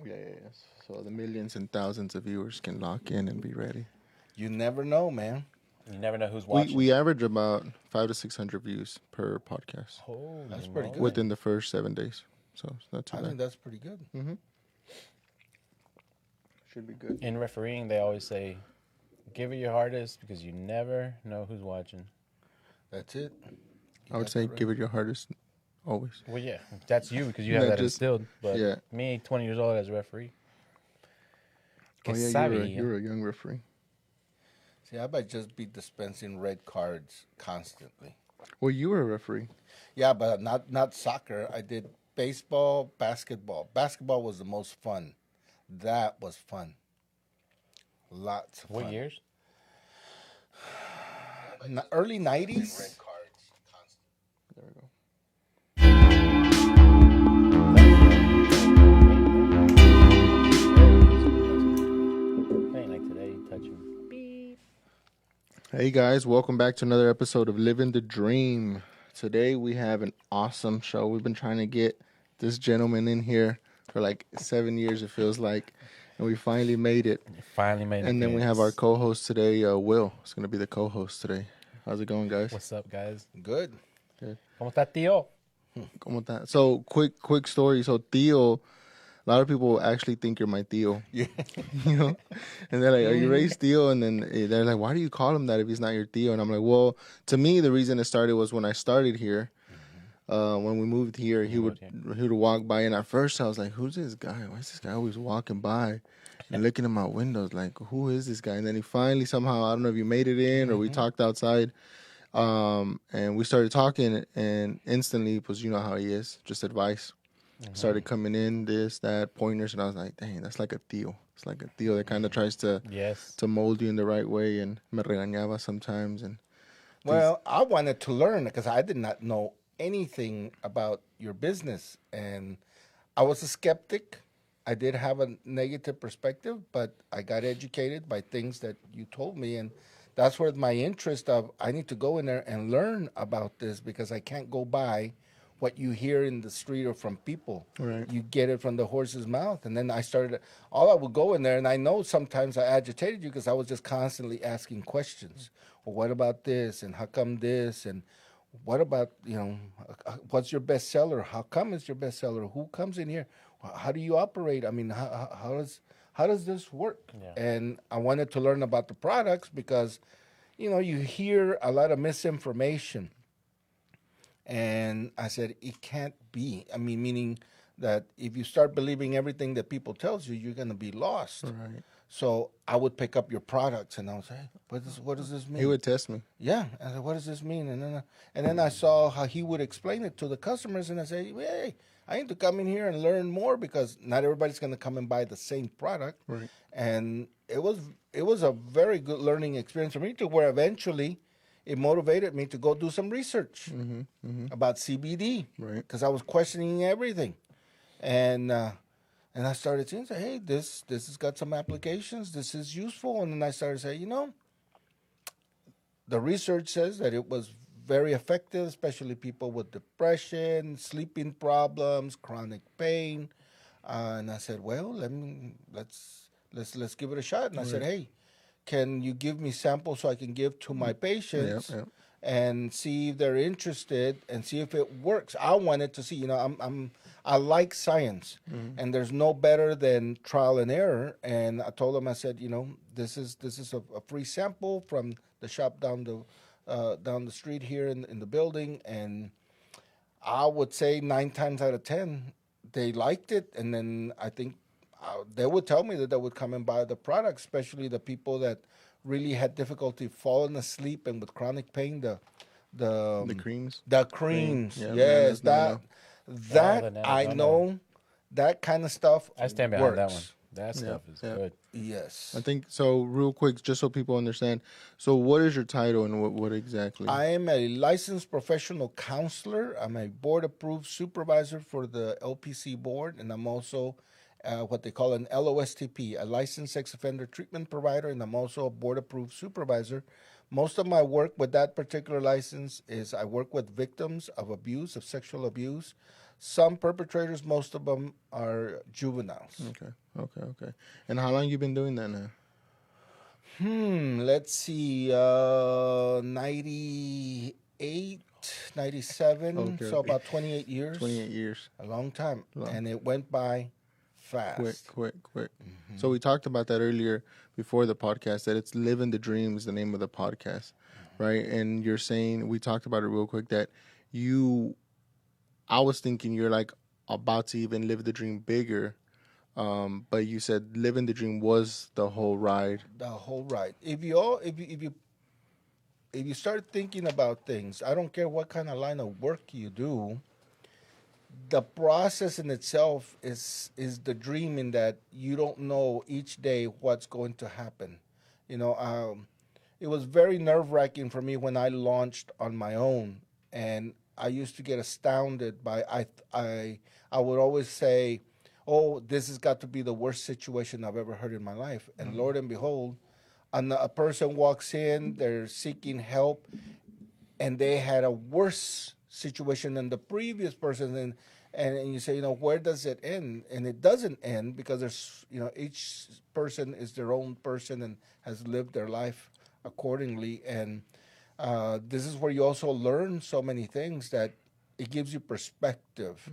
Yeah. So the millions and thousands of viewers can lock in and be ready. You never know, man. You never know who's We watching. we average about 500 to 600 views per podcast Holy That's pretty moly. good. within the first 7 days. So it's not too I bad. think that's pretty good. Should be good. In refereeing, they always say, give it your hardest because you never know who's watching. That's it. I would say give it your hardest always. Well, yeah, that's you because you have Not that just- instilled. But yeah. me, 20 years old as a referee. Oh yeah, savvy. you're a young referee. See, I might just be dispensing red cards constantly. Well, you were a referee. Yeah, but not soccer. I did baseball, basketball. Basketball was the most fun. That was fun. Lots of fun. What years? Early 90s. There we go. Ain't like today, touching. Beep. Hey guys, welcome back to another episode of Living the Dream. Today we have an awesome show. We've been trying to get this gentleman in here for like 7 years, it feels like, and we finally made it. Finally made it. And then we have our co-host today, Will. It's going to be the co-host today. How's it going, guys? What's up, guys? Good. ¿Cómo está, tío? ¿Cómo está? So, quick story. So, Tío, a lot of people actually think you're my Tío. Yeah. You know? And they're like, are you Ray's Tío? And then they're like, why do you call him that if he's not your Tío? And I'm like, well, to me, the reason it started was when I started here. When we moved here, he would walk by. And at first, I was like, who's this guy? Why is this guy always walking by and looking in my windows? Like, who is this guy? And then he finally somehow, I don't know if you made it in or we talked outside. And we started talking, and instantly, because you know how he is, just advice. Started coming in, this, that, pointers, and I was like, dang, that's like a tío. It's like a tío that kind of tries to mold you in the right way, and me regañaba sometimes. And Well, I wanted to learn because I did not know anything about your business, and I was a skeptic. I did have a negative perspective, but I got educated by things that you told me, and that's where my interest of I need to go in there and learn about this because I can't go by what you hear in the street or from people. Right. You get it from the horse's mouth. And then I would go in there, and I know sometimes I agitated you because I was just constantly asking questions. Well, what about this? And how come this? And what about, what's your bestseller? How come it's your bestseller? Who comes in here? How do you operate? I mean, how does this work? Yeah. And I wanted to learn about the products because, you hear a lot of misinformation. And I said, it can't be. I mean, meaning that if you start believing everything that people tells you, you're going to be lost. right. So I would pick up your products and I would say, what does this mean? He would test me. Yeah. I said, what does this mean? And then I saw how he would explain it to the customers. And I said, hey, I need to come in here and learn more because not everybody's going to come and buy the same product. Right. And it was a very good learning experience for me to where eventually it motivated me to go do some research about CBD. Right. Because I was questioning everything. And I started seeing, hey, this has got some applications. This is useful. And then I started saying, the research says that it was very effective, especially people with depression, sleeping problems, chronic pain. And I said, well, let's give it a shot. And I said, hey, can you give me samples so I can give to my patients and see if they're interested and see if it works? I wanted to see, I like science, and there's no better than trial and error. And I told them, I said, this is a free sample from the shop down the street here in the building, and I would say 9 times out of 10 they liked it, and then I think they would tell me that they would come and buy the product, especially the people that really had difficulty falling asleep and with chronic pain. The creams. The creams. Yeah, Yes, bananas, that I know. That kind of stuff. I stand behind that works. one. That stuff is good. Yes. I think so. Real quick, just so people understand. So, what is your title and what exactly? I am a licensed professional counselor. I'm a board-approved supervisor for the LPC board, and I'm also what they call an LOSTP, a licensed sex offender treatment provider, and I'm also a board-approved supervisor. Most of my work with that particular license is I work with victims of abuse, of sexual abuse. some perpetrators, most of them are juveniles. Okay. And how long you been doing that now? Let's see, 98, 97, Okay, so okay. about 28 years. 28 years. A long time. Long. And it went by fast. Quick. So we talked about that earlier before the podcast, that it's Living the Dream is the name of the podcast, right? And you're saying, we talked about it real quick, that I was thinking you're like about to even live the dream bigger. But you said living the dream was the whole ride. The whole ride. If you start thinking about things, I don't care what kind of line of work you do, the process in itself is the dream, in that you don't know each day what's going to happen. It was very nerve-wracking for me when I launched on my own, and I used to get astounded by I would always say, "Oh, this has got to be the worst situation I've ever heard in my life." And Lord and behold, a person walks in, they're seeking help, and they had a worse situation than the previous person, and you say, where does it end? And it doesn't end, because there's, each person is their own person and has lived their life accordingly. And this is where you also learn so many things, that it gives you perspective.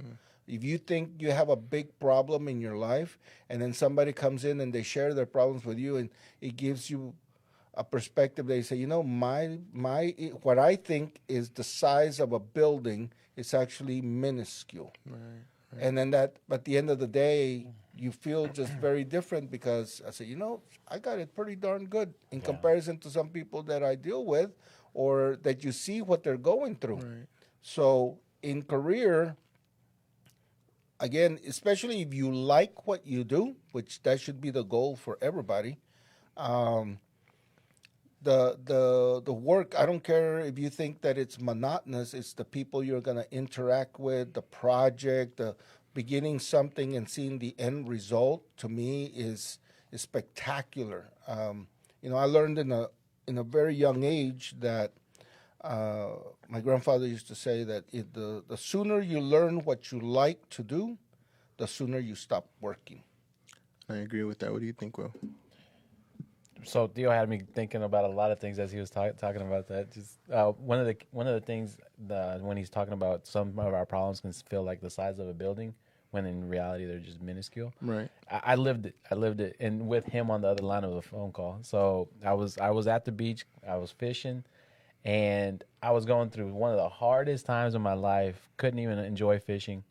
If you think you have a big problem in your life, and then somebody comes in and they share their problems with you, and it gives you a perspective. They say, what I think is the size of a building is actually minuscule. Right. And then at the end of the day, you feel just very different, because I say, I got it pretty darn good in comparison to some people that I deal with, or that you see what they're going through. Right. So in career, again, especially if you like what you do, which that should be the goal for everybody, the work, I don't care if you think that it's monotonous, it's the people you're going to interact with, the project, the beginning something and seeing the end result, to me is spectacular. I learned in a very young age that my grandfather used to say that the sooner you learn what you like to do, the sooner you stop working. I agree with that. What do you think, Will? So Theo had me thinking about a lot of things as he was talking about that. Just one of the things when he's talking about some of our problems can feel like the size of a building, when in reality they're just minuscule. Right. I lived it, and with him on the other line of the phone call. So I was at the beach, I was fishing, and I was going through one of the hardest times of my life. Couldn't even enjoy fishing.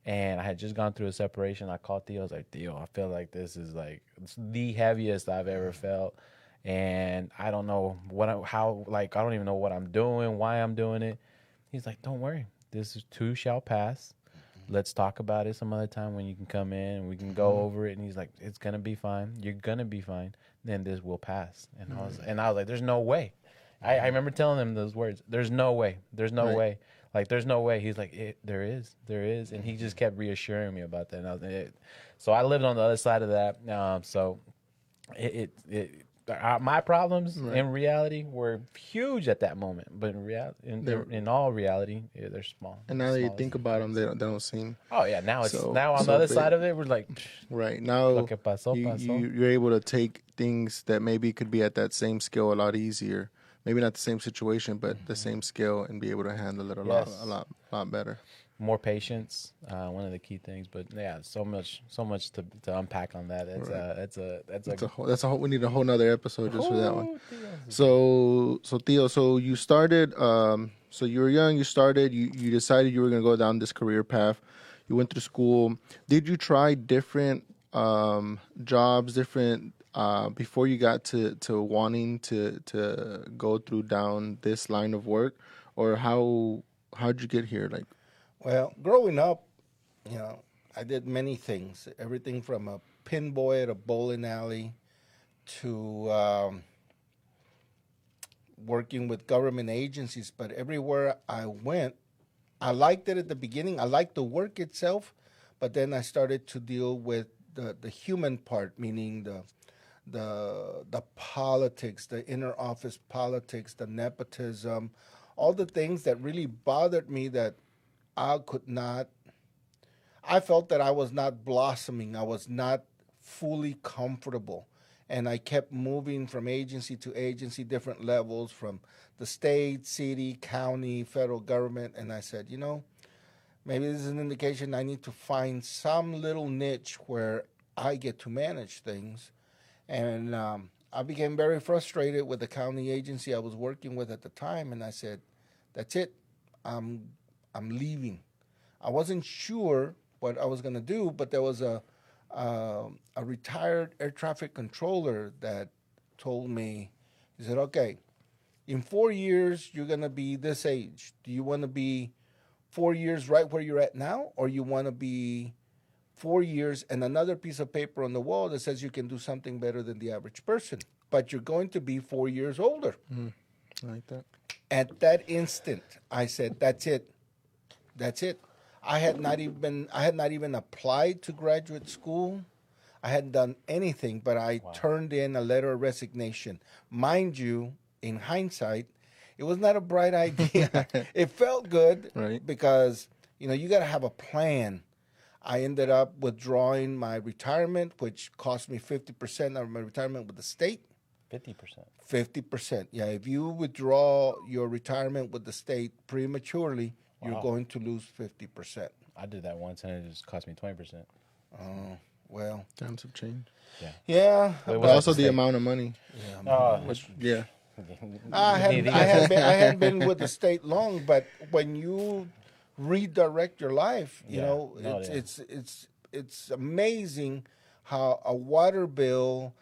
And I had just gone through a separation. I called Theo. I was like, Theo, I feel like this is like the heaviest I've ever felt. And I don't know I don't even know what I'm doing, why I'm doing it. He's like, don't worry. This too shall pass. Let's talk about it some other time when you can come in and we can go over it. And he's like, it's going to be fine. You're going to be fine. Then this will pass. And I was like, there's no way. I remember telling him those words. There's no way. There's no way. Like, there's no way. He's like, there is. And he just kept reassuring me about that. And so I lived on the other side of that. So my problems in reality were huge at that moment. But in all reality, they're small. And now that you think about them, they don't seem. Oh, yeah. Now now on the other side of it, we're like, right. Now you're able to take things that maybe could be at that same scale a lot easier. Maybe not the same situation, but the same scale, and be able to handle it a lot better. More patience, one of the key things. But yeah, so much to unpack on that. That's a whole. We need a whole nother episode just for that one. So Theo, so you started. So you were young. You started. You decided you were going to go down this career path. You went through school. Did you try different jobs, before you got to wanting to go down this line of work, or how'd you get here? Like, well, growing up, I did many things. Everything from a pin boy at a bowling alley to working with government agencies. But everywhere I went, I liked it at the beginning. I liked the work itself, but then I started to deal with the human part, meaning the politics, the inner office politics, the nepotism, all the things that really bothered me that I could not I felt that I was not blossoming. I was not fully comfortable. And I kept moving from agency to agency, different levels, from the state, city, county, federal government. And I said, maybe this is an indication I need to find some little niche where I get to manage things. And I became very frustrated with the county agency I was working with at the time. And I said, that's it. I'm leaving. I wasn't sure what I was going to do, but there was a retired air traffic controller that told me, he said, okay, in 4 years, you're going to be this age. Do you want to be 4 years right where you're at now, or you want to be 4 years and another piece of paper on the wall that says you can do something better than the average person, but you're going to be 4 years older? I like that. At that instant, I said, that's it. That's it. I had not even applied to graduate school. I hadn't done anything, but I turned in a letter of resignation. Mind you, in hindsight, it was not a bright idea. It felt good, right? Because you got to have a plan. I ended up withdrawing my retirement, which cost me 50% of my retirement with the state. 50%. 50%. Yeah, if you withdraw your retirement with the state prematurely, you're going to lose 50%. I did that once, and it just cost me 20%. Oh, well. Times have changed. Yeah. But also the amount of money. Yeah. I hadn't been with the state long, but when you redirect your life, it's amazing how a water bill,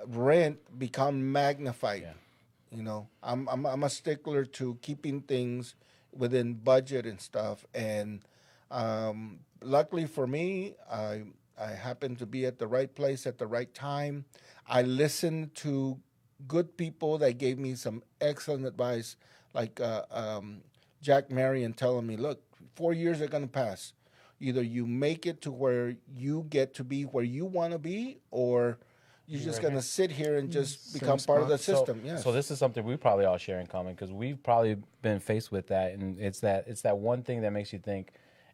rent become magnified. I'm a stickler to keeping things within budget and stuff, and luckily for me, I happened to be at the right place at the right time. I listened to good people that gave me some excellent advice, like Jack Marion telling me, look, 4 years are going to pass. Either you make it to where you get to be where you want to be, or you're just going to sit here and just become part of the system. So this is something we probably all share in common, because we've probably been faced with that, and it's that one thing that makes you think,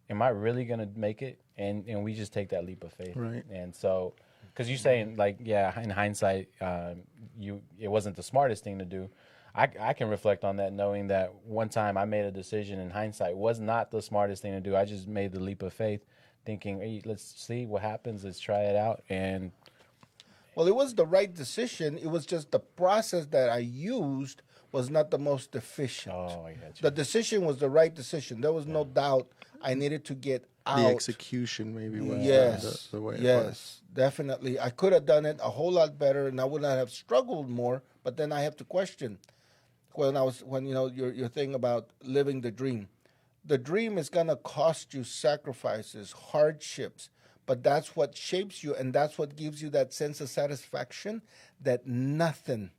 am I really going to make it? And we just take that leap of faith. Right. And so, because you're saying, like, in hindsight, it wasn't the smartest thing to do. I can reflect on that, knowing that one time I made a decision in hindsight was not the smartest thing to do. I just made the leap of faith, thinking, hey, let's see what happens. Let's try it out. And well, it was the right decision. It was just the process that I used was not the most efficient. Oh, I got you. The decision was the right decision. There was no doubt I needed to get out. The execution maybe was the way it was. Yes, definitely. I could have done it a whole lot better, and I would not have struggled more. But then I have to question when your thing about living the dream. The dream is gonna cost you sacrifices, hardships, but that's what shapes you, and that's what gives you that sense of satisfaction that nothing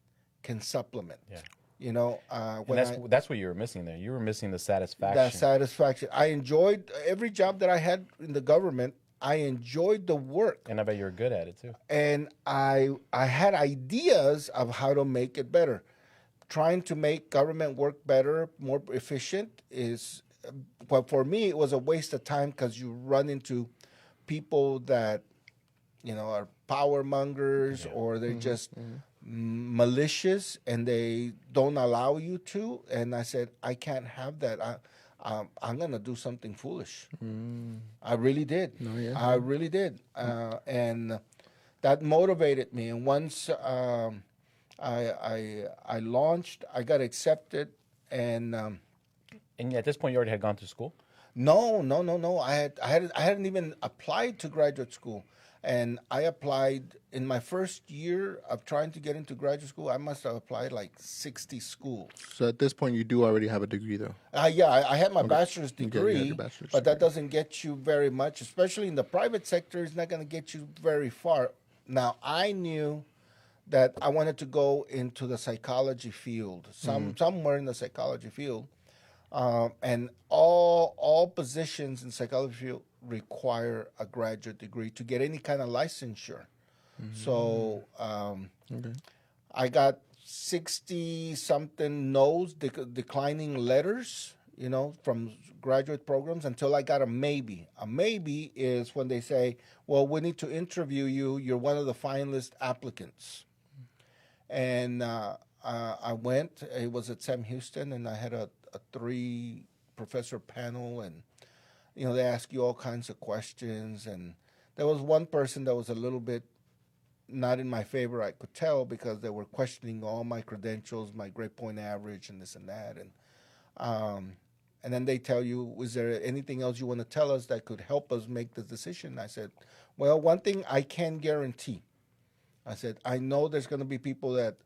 can supplement. Yeah. That's what you were missing there. You were missing the satisfaction. That satisfaction. I enjoyed every job that I had in the government. I enjoyed the work. And I bet you were good at it too. And I had ideas of how to make it better. Trying to make government work better, more efficient is, but for me, it was a waste of time, because you run into people that, are power mongers, or they're just malicious, and they don't allow you to. And I said, I can't have that. I'm going to do something foolish. I really did. I really did. And that motivated me. And once I launched, I got accepted, and at this point, you already had gone to school? No. I hadn't even applied to graduate school, and I applied in my first year of trying to get into graduate school. I must have applied like 60 schools. So at this point, you do already have a degree, though. Yeah, I had my bachelor's degree, bachelor's but that degree. doesn't get you very much, especially in the private sector. It's not going to get you very far. Now, I knew that I wanted to go into the psychology field, somewhere in the psychology field, and all positions in psychology field require a graduate degree to get any kind of licensure. So I got 60-something no's, declining letters, from graduate programs until I got a maybe. A maybe is when they say, well, we need to interview you. You're one of the finalist applicants. And I went. It was at Sam Houston, and I had a 3-professor panel, and they ask you all kinds of questions. And there was one person that was a little bit not in my favor, I could tell, because they were questioning all my credentials, my grade point average, and this and that. And then they tell you, is there anything else you want to tell us that could help us make the decision? I said, well, one thing I can guarantee. I said, I know there's going to be people that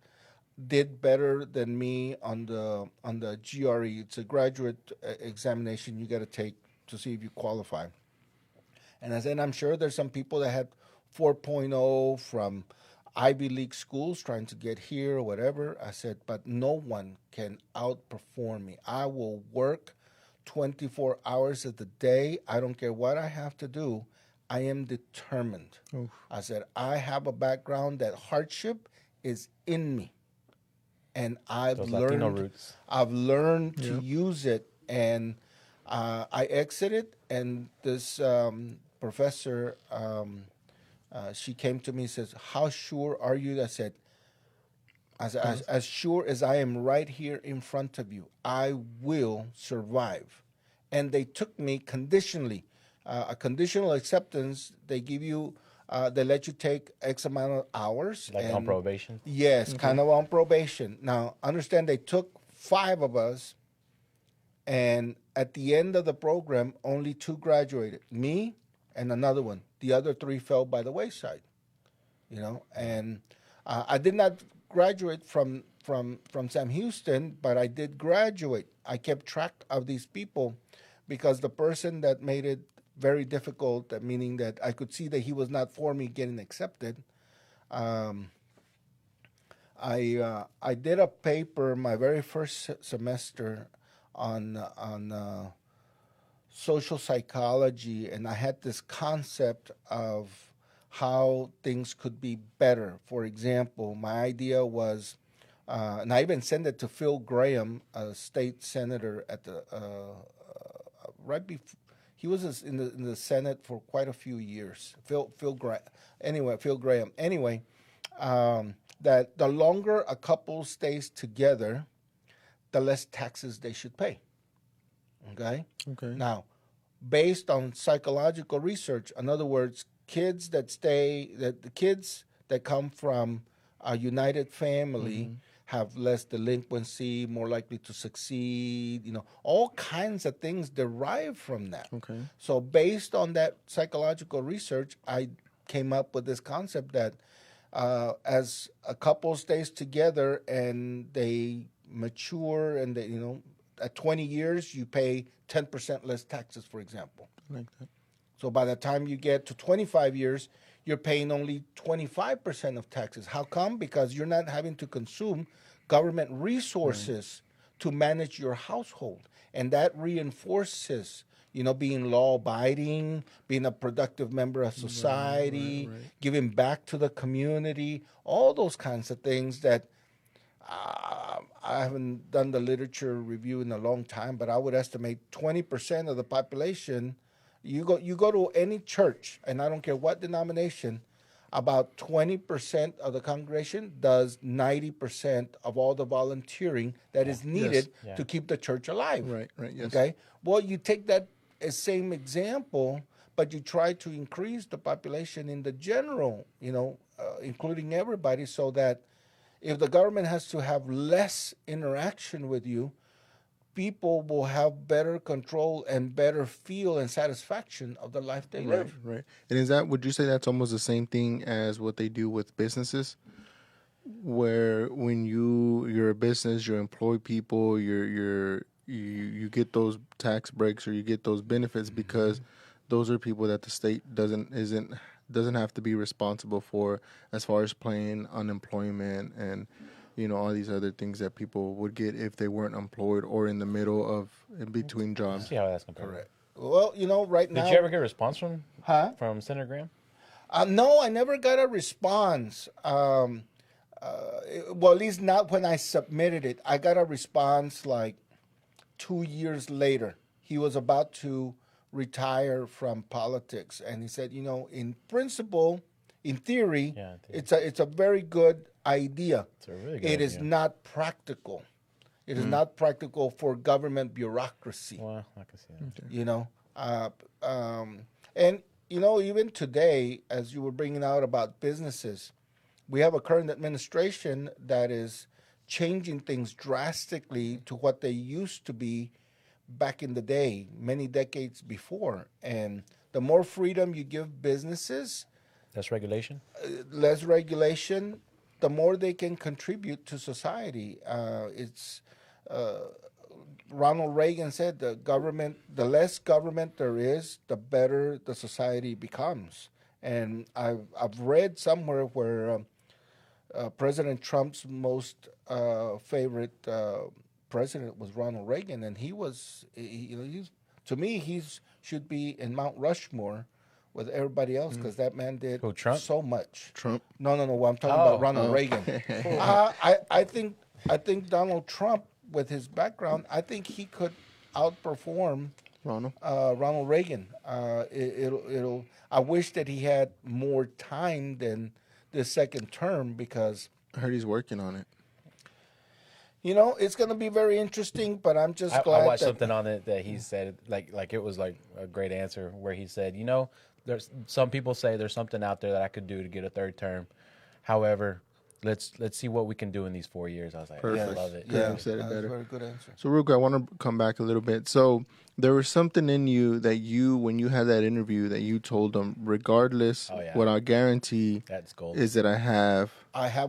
did better than me on the GRE. It's a graduate examination you got to take to see if you qualify. And I said, I'm sure there's some people that had 4.0 from Ivy League schools trying to get here or whatever. I said, but no one can outperform me. I will work 24 hours of the day. I don't care what I have to do. I am determined. Oof. I said, I have a background that hardship is in me. And I've learned to use it. And I exited, and this professor, she came to me and says, how sure are you? I said, as sure as I am right here in front of you, I will survive. And they took me conditionally. A conditional acceptance, they give you, they let you take X amount of hours. Like on probation? Yes, kind of on probation. Now, understand they took 5 of us, and at the end of the program, only 2 graduated, me and another one. The other 3 fell by the wayside, and I did not graduate from Sam Houston, but I did graduate. I kept track of these people because the person that made it very difficult, meaning that I could see that he was not for me getting accepted, I did a paper my very first semester on social psychology, and I had this concept of how things could be better. For example, my idea was, and I even sent it to Phil Graham, a state senator at the right before. He was in the Senate for quite a few years. Phil Graham. Anyway, that the longer a couple stays together, the less taxes they should pay. Okay. Now, based on psychological research, in other words, the kids that come from a united family have less delinquency, more likely to succeed, all kinds of things derive from that. Okay. So based on that psychological research, I came up with this concept that as a couple stays together and they mature and they, at 20 years, you pay 10% less taxes, for example. Like that. So by the time you get to 25 years, you're paying only 25% of taxes. How come? Because you're not having to consume government resources to manage your household. And that reinforces, being law-abiding, being a productive member of society, giving back to the community, all those kinds of things that I haven't done the literature review in a long time, but I would estimate 20% of the population. You go to any church, and I don't care what denomination, about 20% of the congregation does 90% of all the volunteering that is needed to keep the church alive. Right, yes. Okay? Well, you take that same example, but you try to increase the population in the general, including everybody, so that if the government has to have less interaction with you, people will have better control and better feel and satisfaction of the life they live. Right. And would you say that's almost the same thing as what they do with businesses? Where when you're a business, you employ people, you get those tax breaks or you get those benefits because those are people that the state doesn't have to be responsible for as far as paying unemployment and all these other things that people would get if they weren't employed or in the middle of in between jobs. See how that's compared. Correct. Well, right now. Did you ever get a response from Senator Graham? No, I never got a response. Well, at least not when I submitted it. I got a response like 2 years later. He was about to retire from politics, and he said, in principle, in theory, Yeah, it's a very good idea. It's a really good It is idea. not practical. It is not practical for government bureaucracy. Well, I can see that. You know, and even today, as you were bringing out about businesses, we have a current administration that is changing things drastically to what they used to be back in the day, many decades before. And the more freedom you give businesses, That's regulation. less regulation, the more they can contribute to society. It's Ronald Reagan said, the less government there is, the better the society becomes. And I've read somewhere where President Trump's most favorite president was Ronald Reagan, and he's to me should be in Mount Rushmore with everybody else because that man did Who, Trump? so much. Trump. No. I'm talking about Ronald Oh. Reagan. I think Donald Trump, with his background, I think he could outperform Ronald. Ronald Reagan. I wish that he had more time than this second term because I heard he's working on it. it's going to be very interesting. But I'm just I glad watched that something on it that he said, like it was like a great answer where he said, there's some people say there's something out there that I could do to get a third term. However, let's see what we can do in these 4 years. I was like, Perfect. I love it. Couldn't have said it that's better. a very good answer. So, Ruka, I want to come back a little bit. So, there was something in you that when you had that interview, that you told them, regardless, Oh, yeah. what I guarantee That's gold. is that I have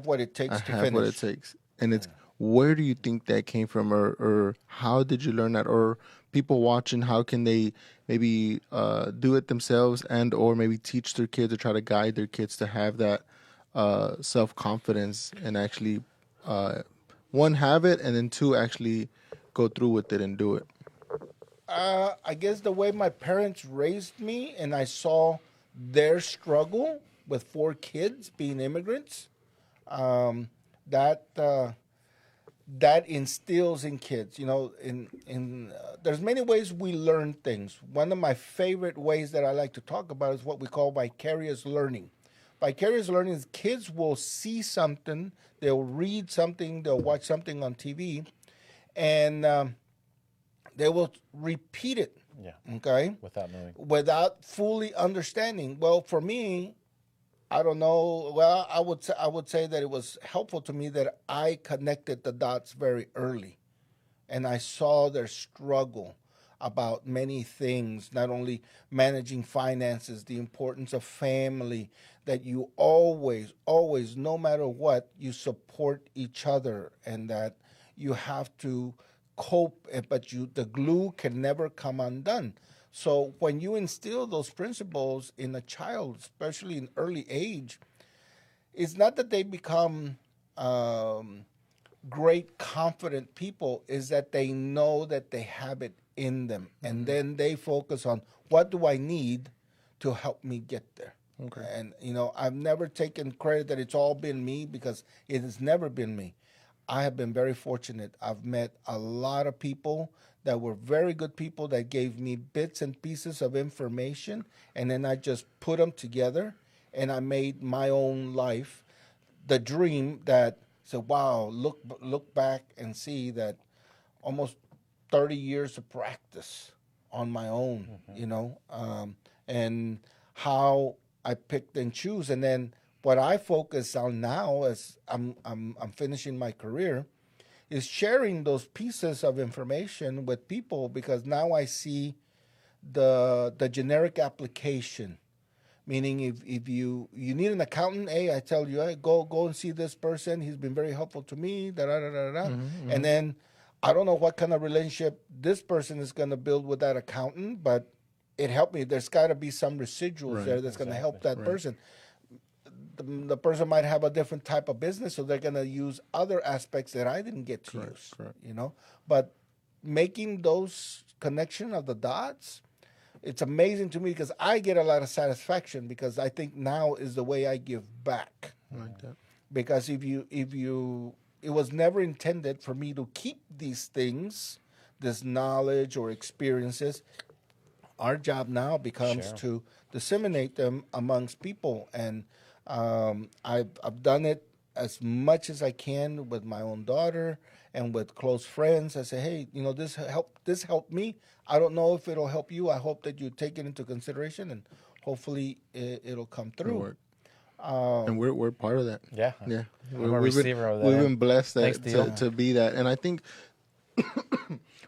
what it takes to finish. what it takes. And it's, where do you think that came from, or how did you learn that? Or people watching, how can they maybe do it themselves or maybe teach their kids or try to guide their kids to have that self-confidence and actually, one, have it, and then two, actually go through with it and do it? I guess the way my parents raised me, and I saw their struggle with 4 kids being immigrants, that instills in kids. There's many ways we learn things. One of my favorite ways that I like to talk about is what we call vicarious learning. Vicarious learning is kids will see something, they'll read something, they'll watch something on TV, and they will repeat it. Yeah. Okay. Without knowing. Without fully understanding. Well, for me, I don't know. Well, I would say that it was helpful to me that I connected the dots very early, and I saw their struggle about many things, not only managing finances, the importance of family, that you always, no matter what, you support each other, and that you have to cope, but the glue can never come undone. So when you instill those principles in a child, especially in early age, it's not that they become great, confident people, is that they know that they have it in them. And then they focus on, what do I need to help me get there? Okay. And, I've never taken credit that it's all been me, because it has never been me. I have been very fortunate. I've met a lot of people that were very good people that gave me bits and pieces of information, and then I just put them together, and I made my own life the dream that said, wow, look back and see that almost 30 years of practice on my own, and how I picked and choose. And then what I focus on now, as I'm finishing my career, is sharing those pieces of information with people, because now I see the generic application. Meaning, if you need an accountant, I tell you, hey, go and see this person. He's been very helpful to me. And then I don't know what kind of relationship this person is going to build with that accountant, but it helped me. There's got to be some residuals there that's going to help that person. The person might have a different type of business, so they're going to use other aspects that I didn't get to use. Correct. But making those connection of the dots, it's amazing to me, because I get a lot of satisfaction, because I think now is the way I give back. Like that. Because it was never intended for me to keep these things this knowledge or experiences. Our job now becomes Sure. to disseminate them amongst people, and I've done it as much as I can with my own daughter and with close friends. I say, hey, this helped me. I don't know if it'll help you. I hope that you take it into consideration, and hopefully it'll come It'll through. work. And we're part of that. Yeah. Yeah, I'm a receiver of that. We've been blessed Thanks, that, Theo. to be that, and I think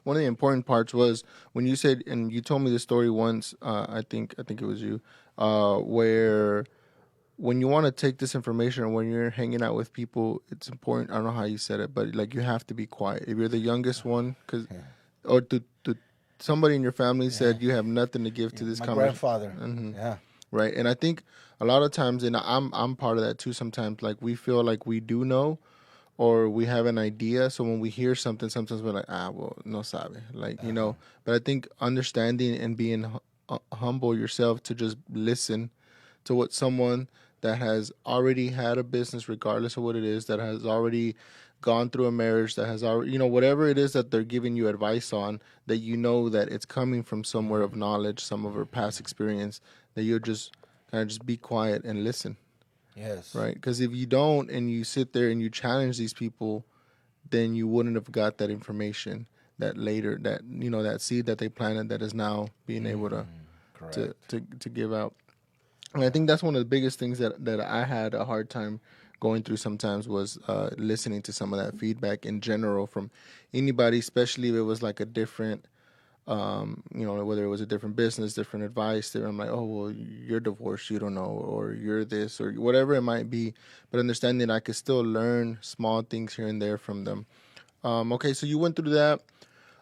one of the important parts was when you said, and you told me the story once. I think it was you, where when you want to take this information or when you're hanging out with people, it's important. I don't know how you said it, but like you have to be quiet. If you're the youngest one, or to somebody in your family said you have nothing to give to this My conversation. grandfather, Mm-hmm. Right, and I think a lot of times, and I'm part of that too. Sometimes, like we feel like we do know, or we have an idea. So when we hear something, sometimes we're like, well, no sabe, like But I think understanding and being humble yourself to just listen to what someone that has already had a business, regardless of what it is, that has already gone through a marriage, that has already, whatever it is that they're giving you advice on, that that it's coming from somewhere of knowledge, some of her past experience, that you'll just kind of just be quiet and listen. Yes. Right? Because if you don't and you sit there and you challenge these people, then you wouldn't have got that information that later, that seed that they planted that is now being able to give out. And I think that's one of the biggest things that I had a hard time going through sometimes was listening to some of that feedback in general from anybody, especially if it was like a different, whether it was a different business, different advice. I'm like, oh, well, you're divorced, you don't know, or you're this, or whatever it might be. But understanding I could still learn small things here and there from them. Okay, so you went through that.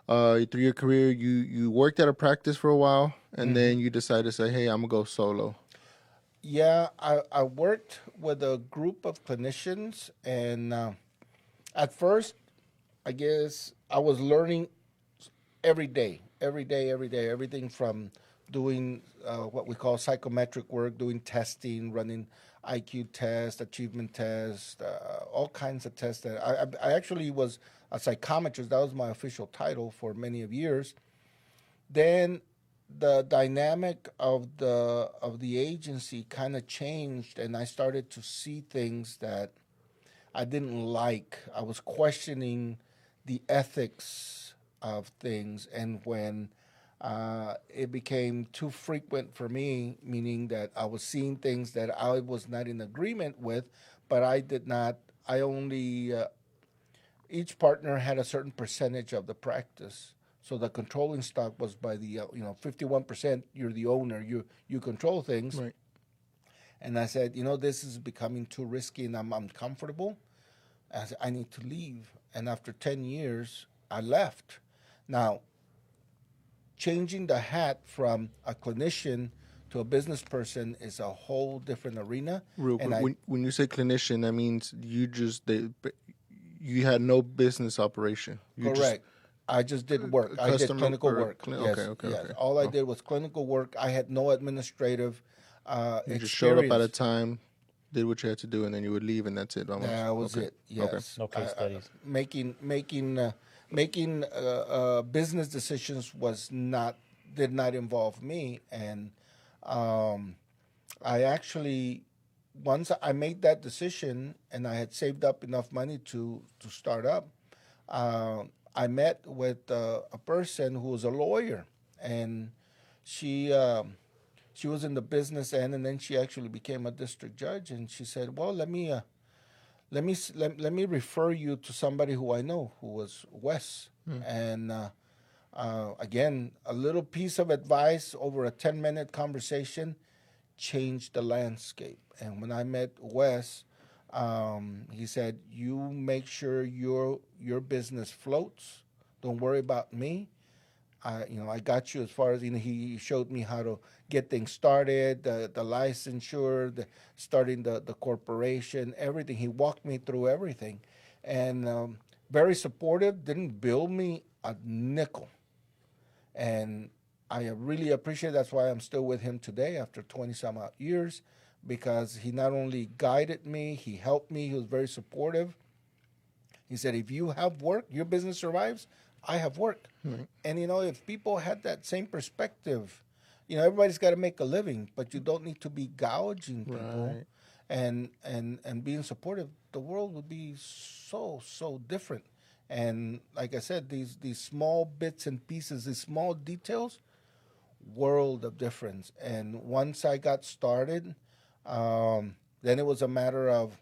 Through your career, you worked at a practice for a while, and then you decided to say, hey, I'm going to go solo. Yeah, I worked with a group of clinicians, and at first, I guess I was learning every day, everything from doing what we call psychometric work, doing testing, running IQ tests, achievement tests, all kinds of tests. That I actually was a psychometrist. That was my official title for many of years. Then the dynamic of the agency kind of changed, and I started to see things that I didn't like. I was questioning the ethics of things, and when it became too frequent for me, meaning that I was seeing things that I was not in agreement with, but I did not. I only each partner had a certain percentage of the practice. So the controlling stock was by the 51%. You're the owner. You control things. Right. And I said, this is becoming too risky, and I'm uncomfortable. I said, I need to leave. And after 10 years, I left. Now, changing the hat from a clinician to a business person is a whole different arena. Real quick, when you say clinician, that means you had no business operation. Correct. I just did work. I did clinical work. Yes, Okay. All I did was clinical work. I had no administrative you just showed up at a time, did what you had to do, and then you would leave, and that's it. Almost. That was it. Yes. No case studies. Making business decisions did not involve me, and I actually, once I made that decision and I had saved up enough money to start up, I met with a person who was a lawyer, and she was in the business end, and then she actually became a district judge. And she said, "Well, let me refer you to somebody who I know, who was Wes." And again, a little piece of advice over a 10-minute conversation changed the landscape. And when I met Wes, he said, "You make sure your business floats. Don't worry about me. I got you as far as he showed me how to get things started, the licensure, starting the corporation, everything. He walked me through everything, and very supportive. Didn't bill me a nickel, and I really appreciate. That's why I'm still with him today after 20 some odd years, because he not only guided me, he helped me. He was very supportive. He said, if you have work, your business survives, I have work. Right. And if people had that same perspective, everybody's got to make a living, but you don't need to be gouging people Right. and being supportive. The world would be so different. And like I said, these small bits and pieces, these small details, world of difference. And once I got started, then it was a matter of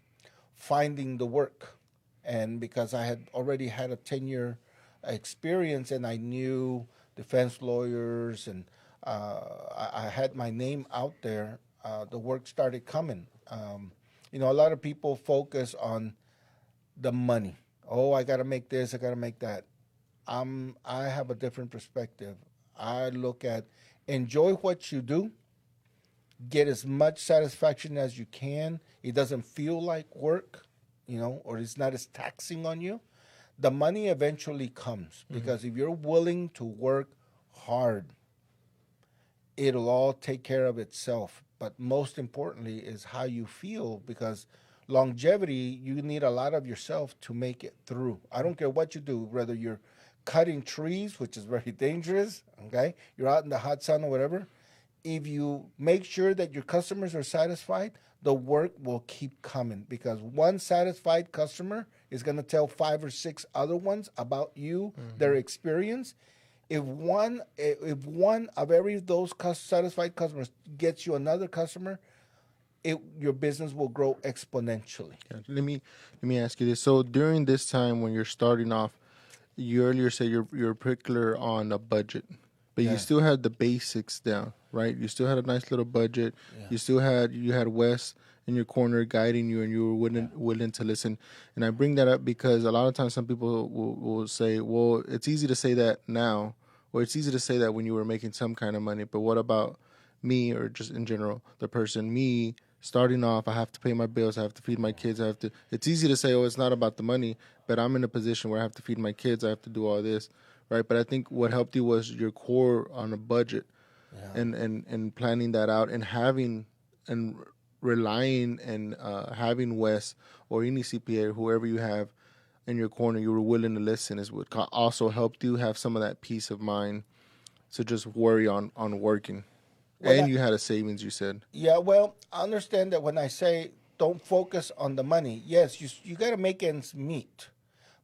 finding the work. And because I had already had a 10-year experience and I knew defense lawyers and I had my name out there, the work started coming. A lot of people focus on the money. Oh, I got to make this, I got to make that. I have a different perspective. I look at enjoy what you do, get as much satisfaction as you can. It doesn't feel like work, or it's not as taxing on you. The money eventually comes because if you're willing to work hard, it'll all take care of itself. But most importantly is how you feel, because longevity, you need a lot of yourself to make it through. I don't care what you do, whether you're cutting trees, which is very dangerous, okay? You're out in the hot sun or whatever. If you make sure that your customers are satisfied, the work will keep coming, because one satisfied customer is going to tell 5 or 6 other ones about you, their experience. If one of every those satisfied customers gets you another customer, your business will grow exponentially. Yeah. Let me ask you this. So during this time when you're starting off, you earlier said you're particular on a budget, but you still had the basics down, right? You still had a nice little budget. Yeah. You had Wes in your corner guiding you, and you were willing to listen. And I bring that up because a lot of times some people will say, well, it's easy to say that now, or it's easy to say that when you were making some kind of money, but what about me, or just in general, the person, me, starting off, I have to pay my bills, I have to feed my kids, it's easy to say, oh, it's not about the money, but I'm in a position where I have to feed my kids, I have to do all this, right? But I think what helped you was your core on a budget, and planning that out, and having, and relying, and having Wes or any CPA or whoever you have in your corner, you were willing to listen, is what also helped you have some of that peace of mind to just worry on working. And you had a savings, you said. Yeah, well, I understand that when I say don't focus on the money, yes, you got to make ends meet,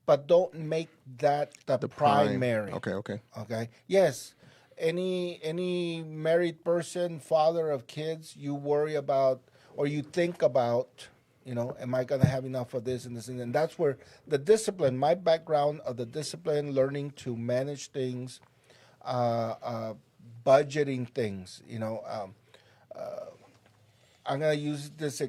but don't make that the primary. Okay. Okay. Yes, any married person, father of kids, you worry about, or you think about, am I going to have enough of this and this, and that's where the discipline, my background of the discipline, learning to manage things, budgeting things. I'm gonna use this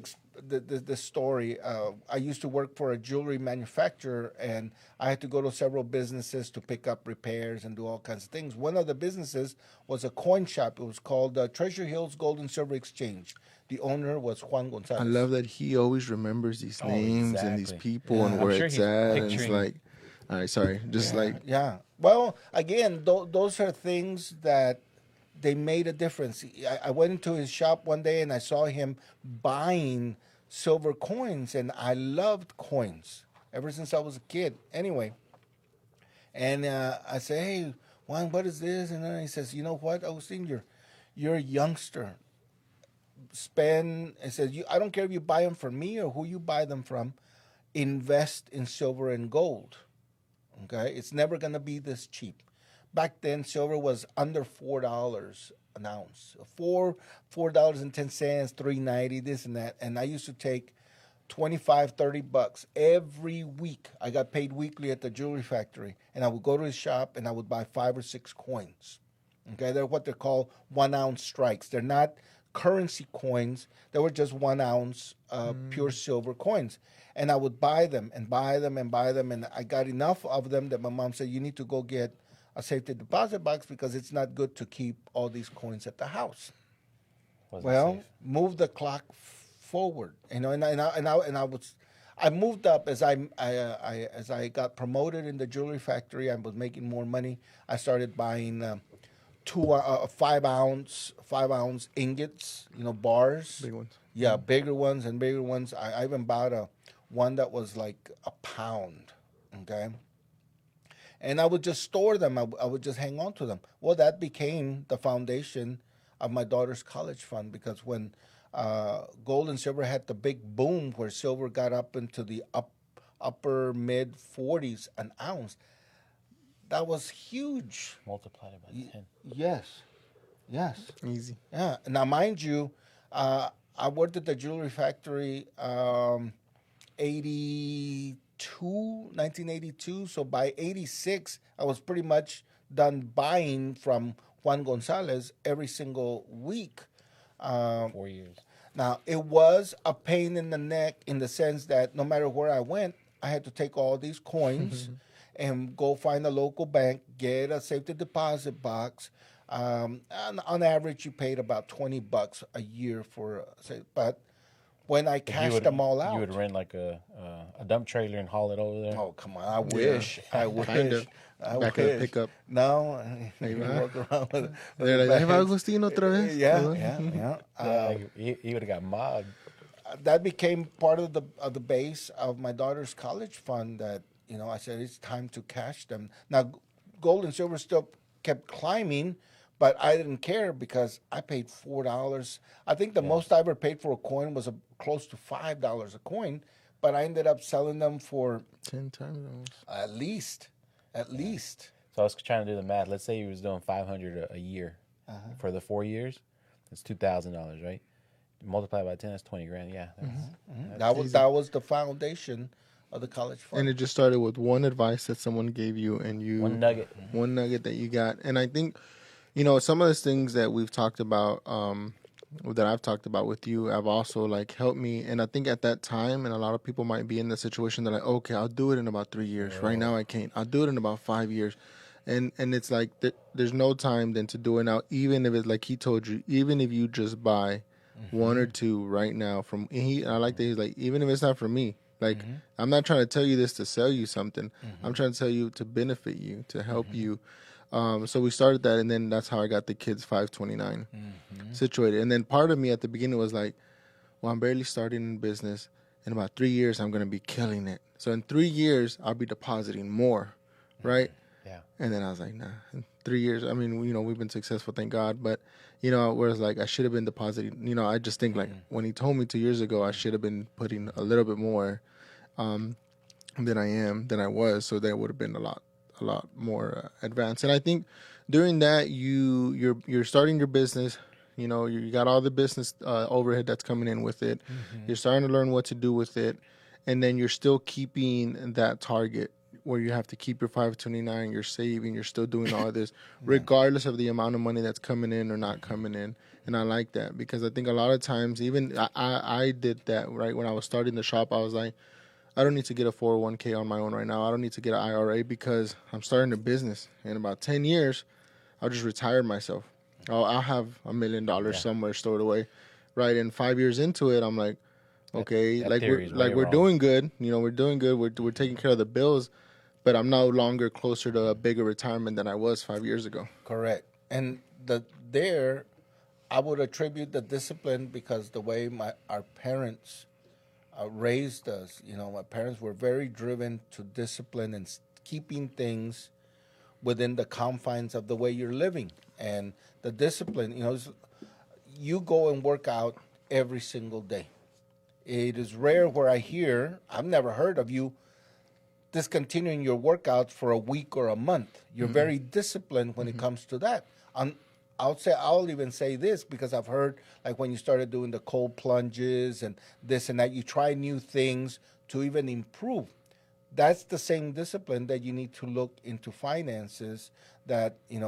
story. I used to work for a jewelry manufacturer, and I had to go to several businesses to pick up repairs and do all kinds of things. One of the businesses was a coin shop. It was called Treasure Hills Gold and Silver Exchange. The owner was Juan Gonzalez. I love that he always remembers these names and these people and where it's at. And it's like, all right, sorry, yeah. Well, again, those are things that they made a difference. I went into his shop one day and I saw him buying silver coins, and I loved coins ever since I was a kid. Anyway, and I said, "Hey, Juan, what is this?" And then he says, "You know what, Agustin, you're a youngster. It says, I don't care if you buy them from me or who you buy them from. Invest in silver and gold. Okay, it's never gonna be this cheap." Back then, silver was under $4 an ounce. $4.10, $3.90, this and that. And I used to take $25-$30 every week. I got paid weekly at the jewelry factory, and I would go to his shop and I would buy 5 or 6 coins. Okay, they're what they call 1 ounce strikes. They're not currency coins. They were just 1 ounce pure silver coins. And I would buy them and buy them and buy them. And I got enough of them that my mom said, you need to go get a safety deposit box because it's not good to keep all these coins at the house. Move the clock forward, and I moved up as I got promoted in the jewelry factory. I was making more money. I started buying 5 ounce ingots, bars, big ones. Yeah, bigger ones and bigger ones. I even bought one that was like a pound. Okay. and I would just store them. I would just hang on to them. Well, that became the foundation of my daughter's college fund, because when gold and silver had the big boom where silver got up into the upper mid 40s an ounce, that was huge. Multiplied it by 10. Yes, yes. Easy. Yeah. Now, mind you, I worked at the jewelry factory 1982. So by 86, I was pretty much done buying from Juan Gonzalez every single week. 4 years. Now, it was a pain in the neck in the sense that no matter where I went, I had to take all these coins and go find a local bank, get a safety deposit box. And on average, you paid about $20 a year for, but when I cashed them all out, You would rent like a dump trailer and haul it over there. oh come on! I wish. I wish. Back in the pickup. No, you walk around with They're like, "Hey, Agustin otra vez." Yeah. He would have got mobbed. That became part of the base of my daughter's college fund. That I said it's time to cash them. Now, gold and silver still kept climbing, but I didn't care because I paid $4. I think the most I ever paid for a coin was close to $5 a coin, but I ended up selling them for 10 times almost. at least. So I was trying to do the math. Let's say he was doing $500 a year for the 4 years. That's $2,000, right? Multiply by 10, that's 20 grand. Yeah, That was the foundation of the college fund. And it just started with one advice that someone gave you, and one nugget. one nugget that you got. And I think, some of the things that we've talked about, that I've talked about with you, have also like helped me. And I think at that time, and a lot of people might be in the situation that like, okay, I'll do it in about 3 years. Right now, I can't. I'll do it in about 5 years. And it's like there's no time then to do it now. Even if it's like he told you, even if you just buy one or two right now from I like that he's like, even if it's not for me, like I'm not trying to tell you this to sell you something. I'm trying to tell you to benefit you, to help you. So we started that, and then that's how I got the kids 529 situated. And then part of me at the beginning was like, well, I'm barely starting in business. In about 3 years, I'm going to be killing it. So in 3 years, I'll be depositing more, right? Yeah. And then I was like, nah, in 3 years, I mean, we've been successful, thank God. But, whereas like I should have been depositing, I just think like when he told me 2 years ago, I should have been putting a little bit more than I was. So that would have been a lot more advanced. And I think during that, you're starting your business. You got all the business overhead that's coming in with it. You're starting to learn what to do with it, and then you're still keeping that target where you have to keep your 529. You're saving. You're still doing all this, regardless of the amount of money that's coming in or not coming in. And I like that, because I think a lot of times, even I did that right when I was starting the shop. I was like, I don't need to get a 401k on my own right now. I don't need to get an IRA because I'm starting a business. In about 10 years, I'll just retire myself. I'll have $1 million somewhere stored away, right? And 5 years into it, I'm like, okay, we're doing good. We're doing good. We're taking care of the bills, but I'm no longer closer to a bigger retirement than I was 5 years ago. Correct. And I would attribute the discipline because the way our parents raised us. My parents were very driven to discipline and keeping things within the confines of the way you're living. And the discipline, you go and work out every single day. It is rare where I've never heard of you discontinuing your workouts for a week or a month. You're very disciplined when it comes to that. I'll even say this because I've heard, like when you started doing the cold plunges and this and that, you try new things to even improve. That's the same discipline that you need to look into finances. That I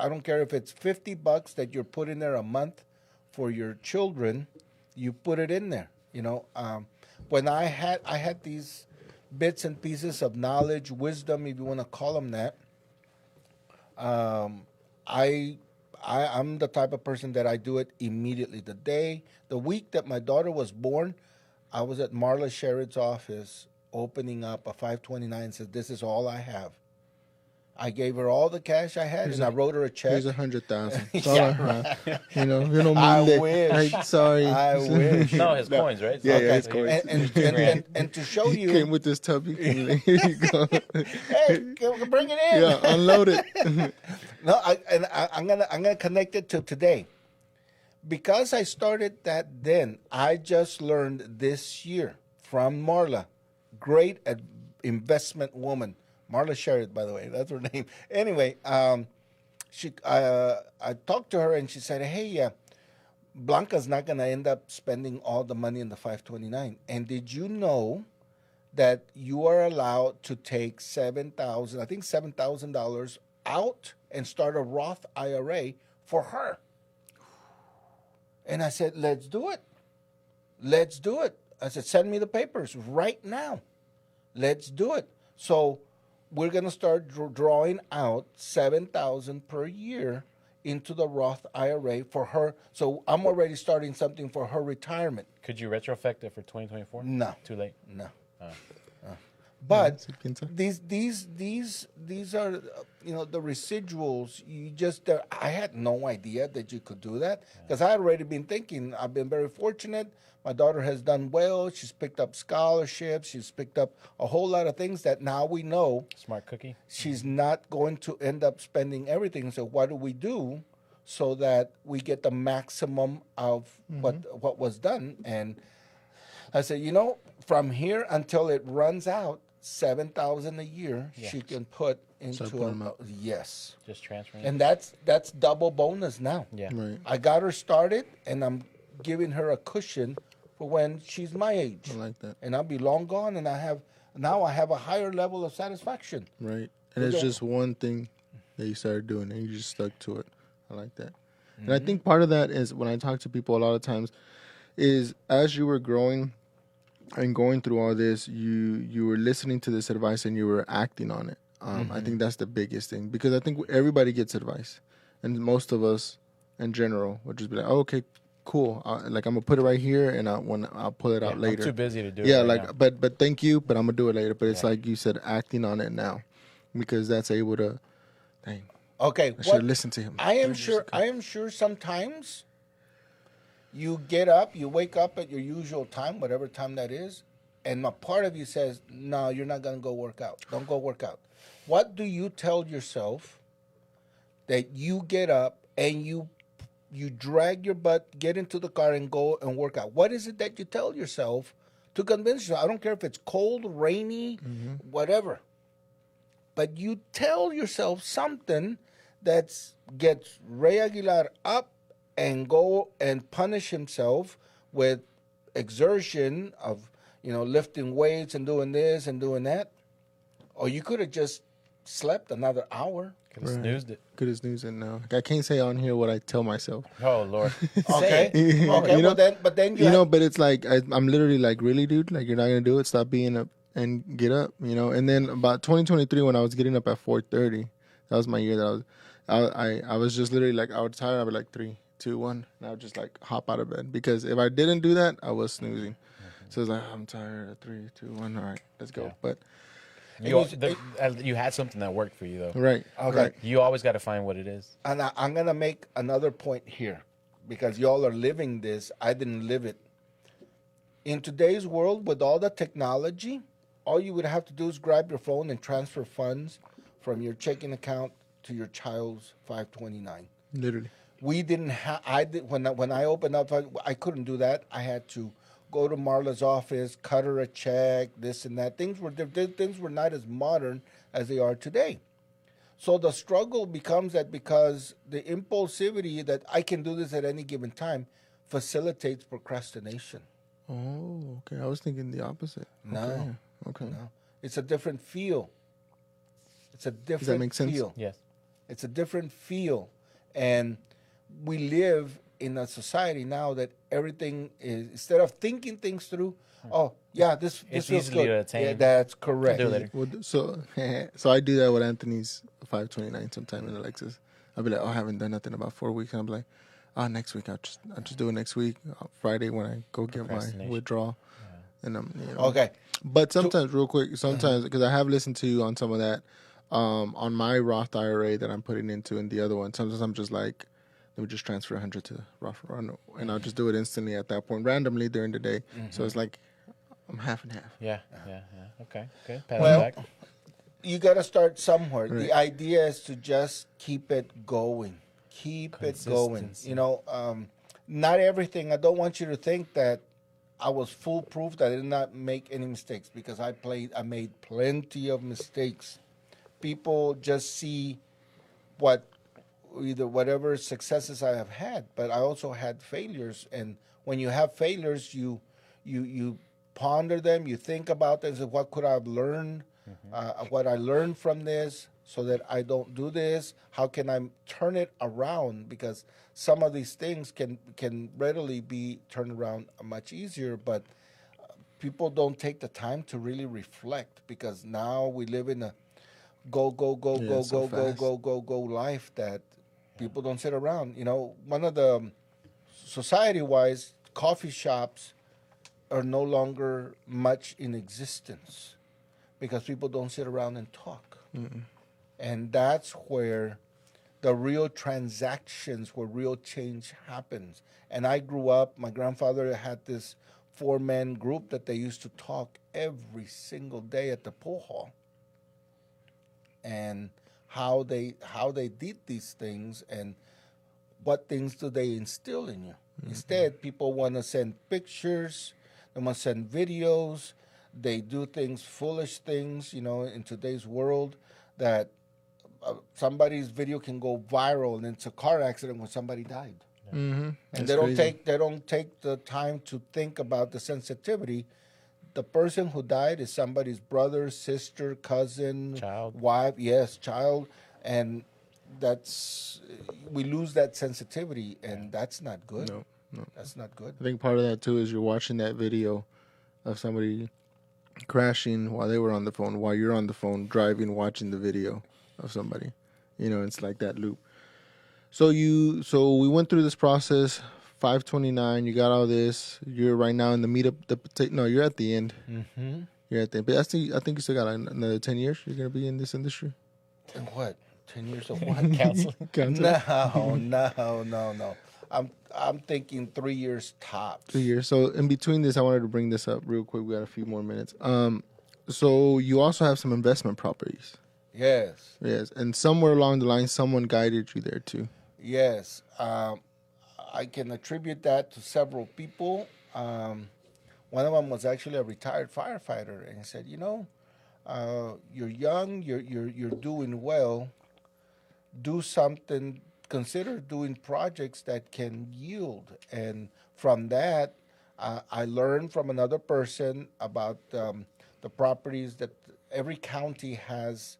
don't care if it's $50 that you're putting there a month for your children, you put it in there. When I had these bits and pieces of knowledge, wisdom, if you want to call them that. I'm the type of person that I do it immediately. The week that my daughter was born, I was at Marla Sherrod's office opening up a 529 and said, this is all I have. I gave her all the cash I had, and I wrote her a check. Here's 100,000. Yeah, You know, you know, I Monday. wish. Sorry. I wish. No, his coins, right? Yeah, Okay. his coins. And to show He you, came with this tubby. Here you go. hey, bring it in. Yeah, unload it. No, I'm gonna connect it to today, because I started that then. I just learned this year from Marla, great investment woman. Marla Sherrod, by the way, that's her name. Anyway, I talked to her and she said, "Hey, Blanca's not gonna end up spending all the money in the 529. And did you know that you are allowed to take $7,000 out and start a Roth IRA for her?" And I said, "Let's do it. Let's do it." I said, "Send me the papers right now. Let's do it." So we're going to start drawing out $7,000 per year into the Roth IRA for her. So I'm already starting something for her retirement. Could you retrospect it for 2024? No. Too late. No. But Yeah, these are the residuals. I had no idea that you could do that, because I had already been thinking. I've been very fortunate. My daughter has done well. She's picked up scholarships. She's picked up a whole lot of things that now we know Smart cookie. she's not going to end up spending everything. So what do we do so that we get the maximum of what was done? And I said, from here until it runs out, $7,000 a year she can put into yes. Just transferring. And that's double bonus now. Yeah. Right. I got her started, and I'm giving her a cushion for when she's my age. I like that. And I'll be long gone, and I have a higher level of satisfaction. Right. And it's just one thing that you started doing and you just stuck to it. I like that. And I think part of that is, when I talk to people a lot of times, is as you were growing and going through all this, you were listening to this advice and you were acting on it. I think that's the biggest thing, because I think everybody gets advice, and most of us in general would just be like, "Oh, okay, cool. I'm gonna put it right here, and I'll pull it out later." I'm too busy to do it. Yeah, right now. but thank you, but I'm gonna do it later. But it's like you said, acting on it now, because that's able to. Dang, Okay, I should listen to him. I am sure sometimes you get up, you wake up at your usual time, whatever time that is, and a part of you says, "No, you're not going to go work out. Don't go work out." What do you tell yourself that you get up and you drag your butt, get into the car, and go and work out? What is it that you tell yourself to convince yourself? I don't care if it's cold, rainy, whatever. But you tell yourself something that gets Ray Aguilar up and go and punish himself with exertion of, lifting weights and doing this and doing that. Or you could have just slept another hour. Could have snoozed it. Could have snoozed it now. I can't say on here what I tell myself. Oh Lord. Okay. Okay. But then but it's like I'm literally like, "Really, dude? Like, you're not gonna do it? Stop being up and get up." And then about 2023, when I was getting up at 4:30, that was my year that I was just literally like, I was tired. I was like 3, 2, 1, and I would just like hop out of bed, because if I didn't do that, I was snoozing. So it's like, I'm tired. 3, 2, 1. All right, let's go. Yeah. But You had something that worked for you though. right, Okay. right. You always got to find what it is. And I'm going to make another point here, because y'all are living this. I didn't live it. In today's world, with all the technology, all you would have to do is grab your phone and transfer funds from your checking account to your child's 529. Literally. We didn't have. When I opened up, I couldn't do that. I had to go to Marla's office, cut her a check, this and that. Things were not as modern as they are today. So the struggle becomes that, because the impulsivity that I can do this at any given time facilitates procrastination. Oh, okay. I was thinking the opposite. No. Okay. No, it's a different feel. It's a different Does that make sense? feel. Yes. It's a different feel. And we live in a society now that everything is, instead of thinking things through, oh, yeah, this It's feels easily good. to attain. Yeah, that's correct. Do it later. Well, so I do that with Anthony's 529 sometime in Alexis. I'll be like, "Oh, I haven't done nothing about 4 weeks." And I'm like, "Oh, next week I'll just do it next week, Friday, when I go get my Procrastination. withdrawal." And I'm Okay. But sometimes, real quick, because I have listened to you on some of that, on my Roth IRA that I'm putting into, and the other one, sometimes I'm just like, let me just transfer 100 to Roth, and I'll just do it instantly at that point, randomly during the day. So it's like I'm half and half. Yeah. Okay. Pass it Well, back. you got to start somewhere. Right. The idea is to just keep it going. Keep it going. Consistency. You know, not everything. I don't want you to think that I was foolproof, that I did not make any mistakes, because I made plenty of mistakes. People just see whatever successes I have had, but I also had failures. And when you have failures, you ponder them, you think about them, say, what could I have learned, what I learned from this, so that I don't do this. How can I turn it around? Because some of these things can readily be turned around much easier, but people don't take the time to really reflect, because now we live in a go life that people don't sit around. You know, one of the society wise, coffee shops are no longer much in existence because people don't sit around and talk. And that's where the real transactions, where real change happens. And I grew up, my grandfather had this 4-man group that they used to talk every single day at the pool hall, and how they did these things, and what things do they instill in you. Instead, people want to send pictures, they want to send videos, they do things, foolish things, you know, in today's world, that somebody's video can go viral, and it's a car accident when somebody died. And they don't take the time to think about the sensitivity. The person who died is somebody's brother, sister, cousin, Child. wife, child, and we lose that sensitivity, and that's not good. No. That's not good. I think part of that too is you're watching that video of somebody crashing while they were on the phone, while you're on the phone driving, watching the video of somebody. You know, it's like that loop. So we went through this process. 529. You got all this. You're right now in the meetup. No, you're at the end. You're at the end. But I think you still got another 10 years. You're gonna be in this industry. And what? 10 years of what? Counseling. No. I'm thinking 3 years tops. 3 years. So in between this, I wanted to bring this up real quick. We got a few more minutes. So you also have some investment properties. Yes. And somewhere along the line, someone guided you there too. Yes. I can attribute that to several people. One of them was actually a retired firefighter, and he said, "You know, you're young, you're doing well. Do something. Consider doing projects that can yield." And from that, I learned from another person about the properties that every county has.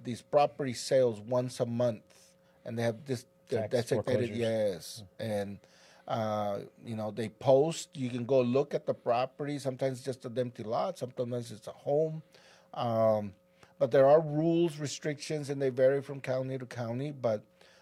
These property sales once a month, and they have this designated. Yes, and they post. You can go look at the property. Sometimes it's just an empty lot. Sometimes it's a home. But there are rules, restrictions, and they vary from county to county. But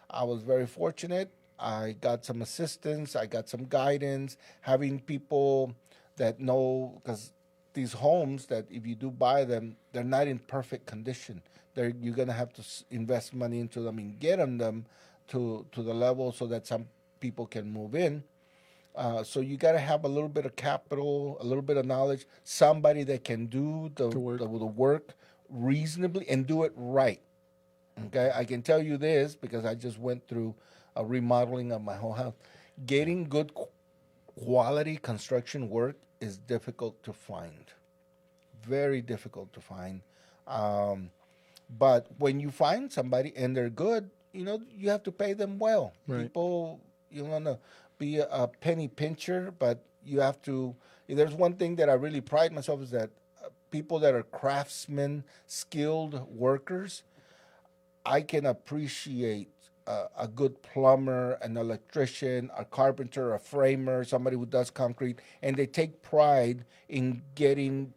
I was very fortunate. I got some assistance. I got some guidance. Having people that know, because these homes that if you do buy them, they're not in perfect condition. You're going to have to invest money into them and get them to the level so that some people can move in. So you got to have a little bit of capital, a little bit of knowledge, somebody that can do the work reasonably and do it right. Okay, I can tell you this because I just went through a remodeling of my whole house. Getting good quality construction work is difficult to find. Very difficult to find. But when you find somebody and they're good, you have to pay them well. Right. People, you want to be a penny pincher, but you have to. There's one thing that I really pride myself is that people that are craftsmen, skilled workers, I can appreciate a good plumber, an electrician, a carpenter, a framer, somebody who does concrete, and they take pride in getting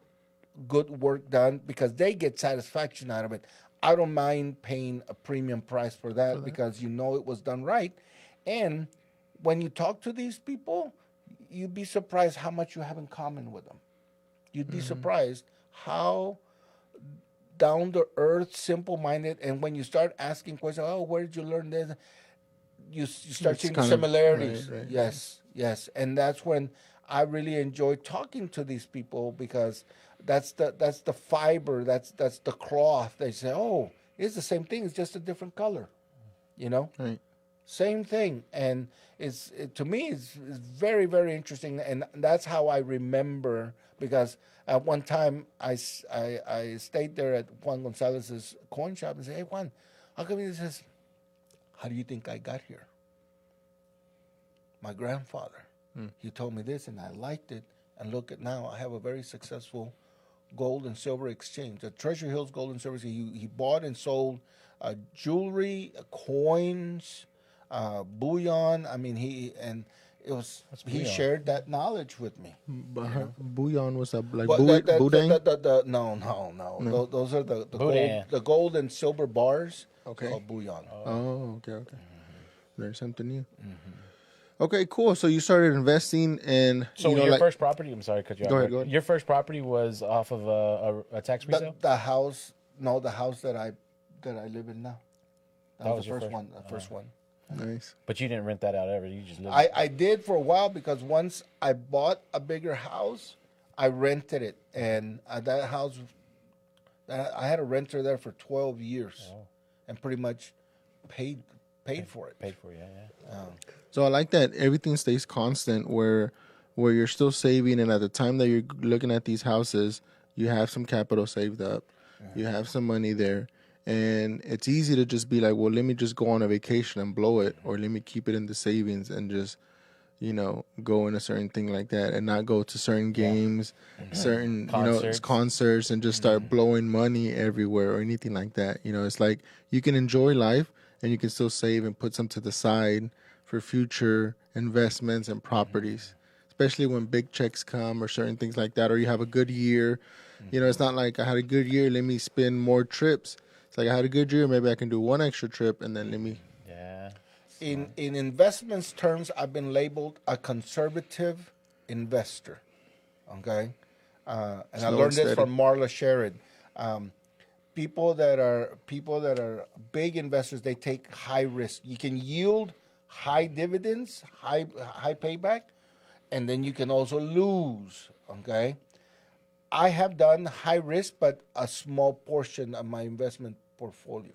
good work done because they get satisfaction out of it. I don't mind paying a premium price for that because it was done right. And when you talk to these people, you'd be surprised how much you have in common with them. You'd be surprised how down to earth, simple minded. And when you start asking questions, oh, where did you learn this? You start It's seeing the kind of- similarities. right. Yes. And that's when I really enjoy talking to these people, because that's the fiber, that's the cloth. They say, oh, it's the same thing, it's just a different color, you know. Right. Same thing, and to me it's very, very interesting, and that's how I remember, because at one time I stayed there at Juan Gonzalez's coin shop and said, hey Juan, how come he says, how do you think I got here? My grandfather, he told me this, and I liked it, and look at now, I have a very successful gold and silver exchange. The Treasure Hills Gold and Silver. He bought and sold jewelry, coins, bullion. I mean, he bullion? shared that knowledge with me. Bouillon was like But boudin. no. Those are the Boudin. gold and silver bars. Okay. Called bullion. Oh, okay. Learn something new. Okay, cool. So you started investing in. So your first property, I'm sorry to cut you off. Go ahead. Your first property was off of a tax resale? The house that I live in now. That was the your first first- one. The first one. Nice. But you didn't rent that out ever. You just lived I did for a while, because once I bought a bigger house, I rented it, and that house, I had a renter there for 12 years, and pretty much paid for it. paid for, yeah. So I like that everything stays constant, where you're still saving, and at the time that you're looking at these houses, you have some capital saved up, you have some money there, and it's easy to just be like, well, let me just go on a vacation and blow it, or let me keep it in the savings and just, go in a certain thing like that, and not go to certain games, certain concerts, and just start blowing money everywhere or anything like that. It's like you can enjoy life and you can still save and put some to the side for future investments and properties, especially when big checks come or certain things like that, or you have a good year. It's not like I had a good year, let me spend more trips. It's like I had a good year, maybe I can do one extra trip, and then let me. Yeah. In investments terms, I've been labeled a conservative investor. Okay, and I Slow learned and this steady. from Marla Sherrod. People that are big investors, they take high risk. You can yield high dividends, high payback, and then you can also lose. Okay, I have done high risk, but a small portion of my investment portfolio.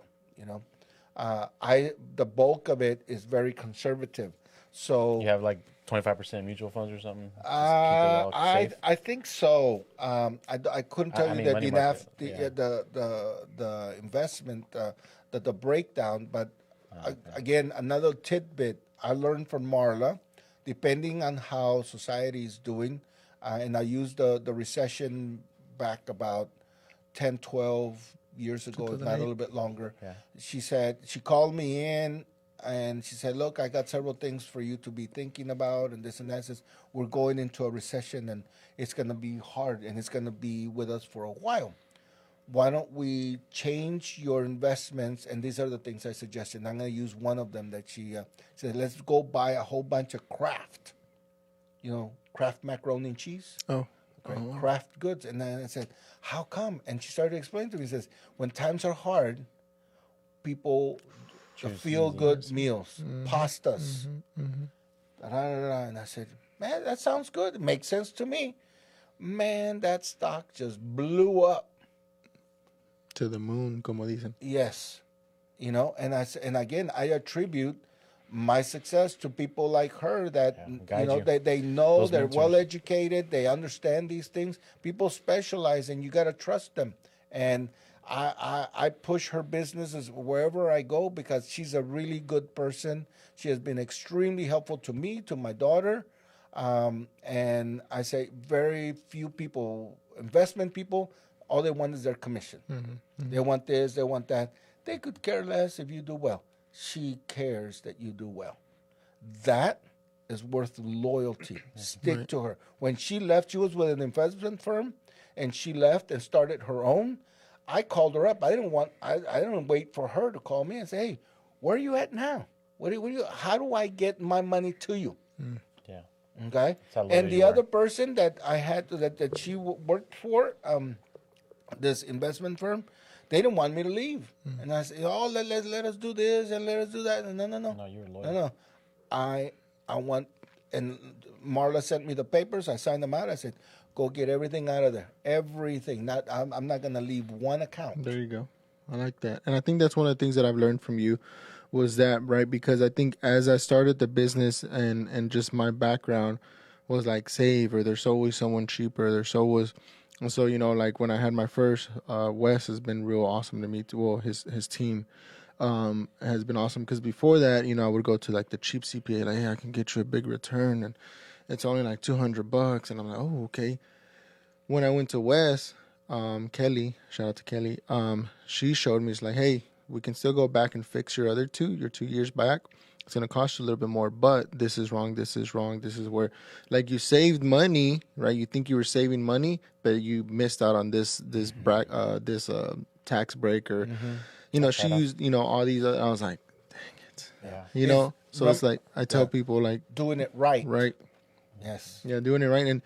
The bulk of it is very conservative. So You have like 25% mutual funds or something? Just keep it all safe? I think so. I couldn't tell I you mean, that money enough market, the investment the breakdown, but again, another tidbit I learned from Marla, depending on how society is doing, and I used the recession back about 10, 12 years ago, if not a little bit longer. Yeah. She called me in and she said, look, I got several things for you to be thinking about and this and that. Says, we're going into a recession and it's going to be hard and it's going to be with us for a while. Why don't we change your investments? And these are the things I suggested. And I'm going to use one of them that she said, let's go buy a whole bunch of Kraft, Kraft macaroni and cheese. Oh. Okay, Kraft goods. And then I said, how come? And she started explaining to me, says, when times are hard, people feel good meals, pastas. And I said, man, that sounds good. It makes sense to me. Man, that stock just blew up. To the moon, como dicen. Yes. And again, I attribute my success to people like her that guide you. they know, Those they're mentors. well educated, they understand these things. People specialize, and you got to trust them. And I push her businesses wherever I go because she's a really good person. She has been extremely helpful to me, to my daughter, and I say very few people, investment people, all they want is their commission. They want this, they want that. They could care less if you do well. She cares that you do well. That is worth loyalty. Stick to her. When she left, she was with an investment firm, and she left and started her own. I called her up. I didn't wait for her to call me and say, "Hey, where are you at now? How do I get my money to you?" Yeah. Okay. how loyal And the you are. other person that I had that she worked for, this investment firm, they didn't want me to leave. And I said, oh, let us do this and let us do that. And no. No, you're a lawyer. No. I want, and Marla sent me the papers. I signed them out. I said, go get everything out of there. Everything. I'm not going to leave one account. There you go. I like that. And I think that's one of the things that I've learned from you was that, right? Because I think as I started the business and just my background was like save, or there's always someone cheaper. There's always, and so, you know, like when I had my first, Wes has been real awesome to me too. Well, his team has been awesome, because before that, you know, I would go to like the cheap CPA, like, hey, I can get you a big return, and it's only like $200, and I'm like, oh, okay. When I went to Wes, Kelly, shout out to Kelly, she showed me, it's like, hey, we can still go back and fix your other your 2 years back. It's going to cost you a little bit more, but this is wrong, this is wrong, this is where, like, you saved money, right? You think you were saving money, but you missed out on this tax break, or, you know, she used, you know, all these, I was like, dang it. Yeah. You know? So it's like, I tell people, like, doing it right. right. Yes. Yeah, doing it right. And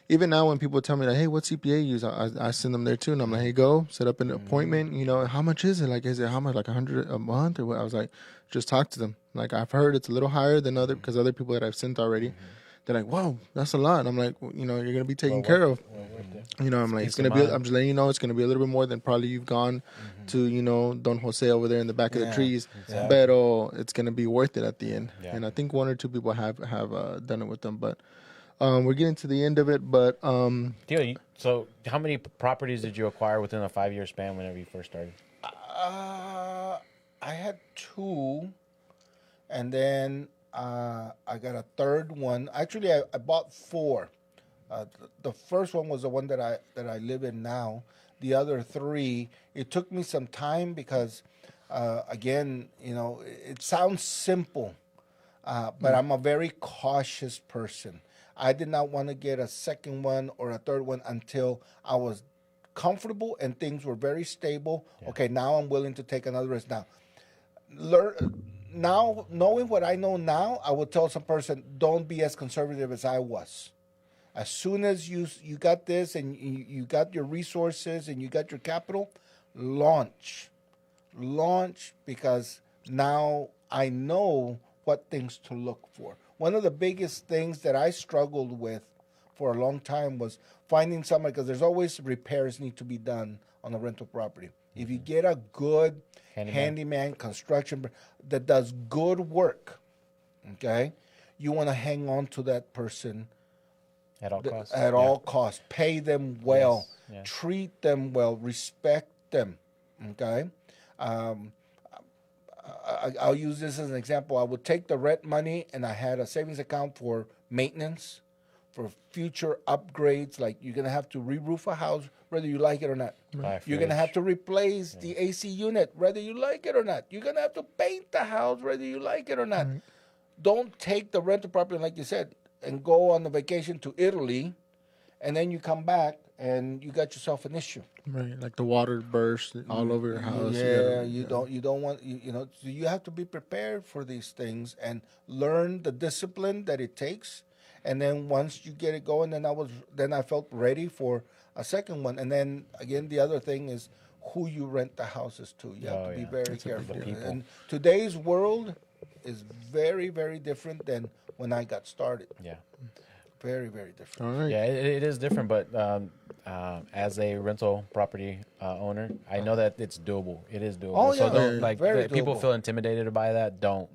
even now when people tell me, like, hey, what CPA you use, I send them there too. And I'm like, hey, go set up an appointment. You know, how much is it? Like, is it how much? Like $100 a month, or what? I was like, just talk to them. Like, I've heard it's a little higher than because other people that I've sent already, they're like, whoa, that's a lot. And I'm like, well, you know, you're going to be taken care of. You know, I'm like, it's going to be, I'm just letting you know, it's going to be a little bit more than probably you've gone to, you know, Don Jose over there in the back of the trees. Exactly. But it's going to be worth it at the end. Yeah. And I think 1 or 2 people have done it with them. But we're getting to the end of it. But So how many properties did you acquire within a 5-year span whenever you first started? I had 2, and then I got a third one. Actually, I bought 4. The first one was the one that I live in now. The other 3, it took me some time because, again, you know, it sounds simple, but I'm a very cautious person. I did not want to get a second one or a third one until I was comfortable and things were very stable. Yeah. Okay, now I'm willing to take another risk. Now, knowing what I know now, I would tell some person, don't be as conservative as I was. As soon as you got this and you got your resources and you got your capital, launch, because now I know what things to look for. One of the biggest things that I struggled with for a long time was finding somebody, because there's always repairs need to be done on a rental property. If you get a good handyman construction that does good work, okay, you want to hang on to that person at all costs. At all costs. Pay them well. Yes. Yeah. Treat them well. Respect them. Okay. I'll use this as an example. I would take the rent money, and I had a savings account for maintenance, for future upgrades. Like, you're gonna have to re-roof a house, whether you like it or not. You're gonna have to replace the AC unit, whether you like it or not. You're gonna have to paint the house, whether you like it or not. Right. Don't take the rental property, like you said, and go on a vacation to Italy, and then you come back and you got yourself an issue. Right, like the water burst all over your house. Yeah, you don't want, you know, so you have to be prepared for these things and learn the discipline that it takes. And then once you get it going, then I felt ready for a second one. And then again, the other thing is who you rent the houses to. You have to be very careful. And today's world is very, very different than when I got started. Yeah. Very, very different. All right. Yeah, it is different, but as a rental property owner, I know that it's doable. It is doable. Oh, yeah. So don't, like, people doable. feel intimidated by that. Don't.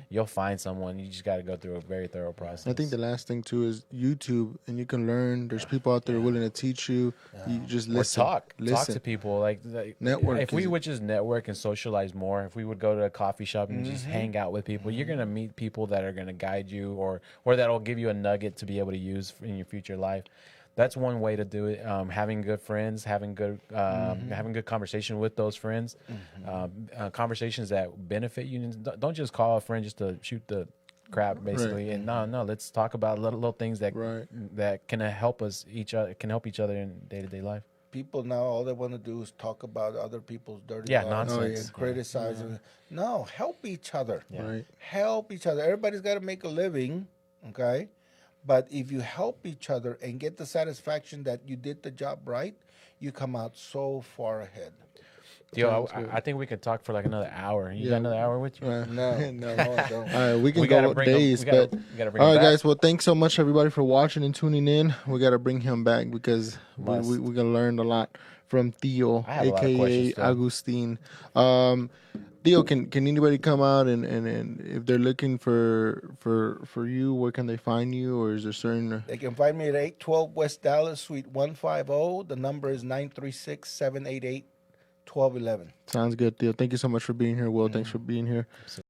You'll find someone. You just got to go through a very thorough process. I think the last thing too is YouTube, and you can learn. There's people out there willing to teach you. You just listen. Or talk to people. Like network. If we would just network and socialize more, if we would go to a coffee shop and just hang out with people, you're gonna meet people that are gonna guide you, or that'll give you a nugget to be able to use in your future life. That's one way to do it. Having good friends, having good conversation with those friends, conversations that benefit you. Don't just call a friend just to shoot the crap, basically. Right. And no, let's talk about little things that that can help each other in day-to-day life. People now, all they want to do is talk about other people's dirty nonsense, and criticize them. No, help each other. Yeah. Right. Help each other. Everybody's got to make a living, okay? But if you help each other and get the satisfaction that you did the job right, you come out so far ahead. Yo, I think we could talk for like another hour. You got another hour with you? No, I don't. All right, we can We go gotta bring days, him, we gotta, but we gotta bring all him right, back. guys. Well, thanks so much, everybody, for watching and tuning in. We got to bring him back because we gonna learn a lot from Theo, I have a lot of aka questions still. Agustin. Theo, can anybody come out and if they're looking for you, where can they find you, or is there certain? They can find me at 812 West Dallas, Suite 150. The number is 936-788-1211. Sounds good, Theo. Thank you so much for being here, Will. Thanks for being here.